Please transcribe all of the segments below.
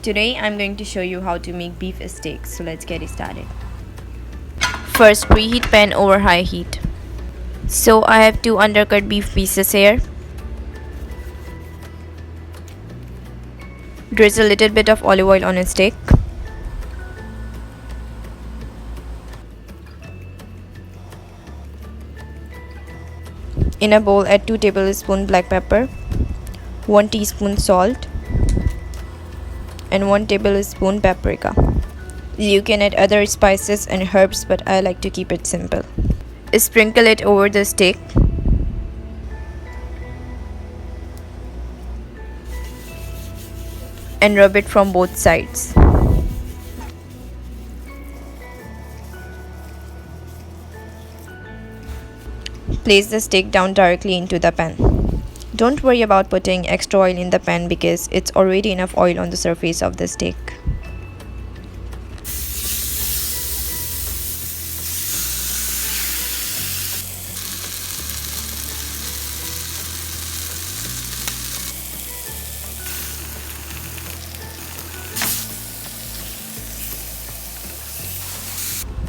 Today I'm going to show you how to make beef steaks, so let's get it started. First, preheat pan over high heat. So I have two undercut beef pieces here. Drizzle a little bit of olive oil on a stick. In a bowl, add 2 tablespoons black pepper, 1 teaspoon salt, and 1 tablespoon paprika. You can add other spices and herbs, but I like to keep it simple. Sprinkle it over the steak. And rub it from both sides. Place the steak down directly into the pan. Don't worry about putting extra oil in the pan because it's already enough oil on the surface of the steak.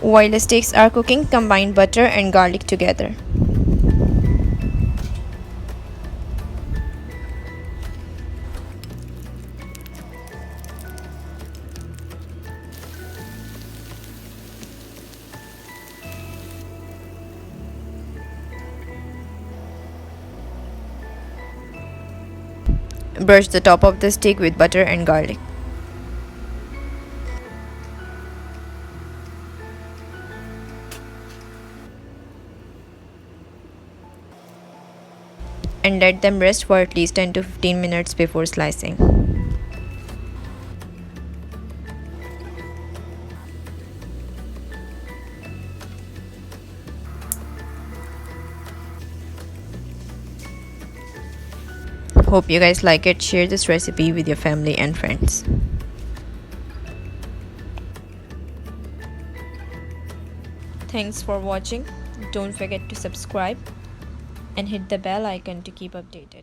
While the steaks are cooking, combine butter and garlic together. Brush the top of the steak with butter and garlic. And let them rest for at least 10 to 15 minutes before slicing. Hope you guys like it. Share this recipe with your family and friends. Thanks for watching. Don't forget to subscribe and hit the bell icon to keep updated.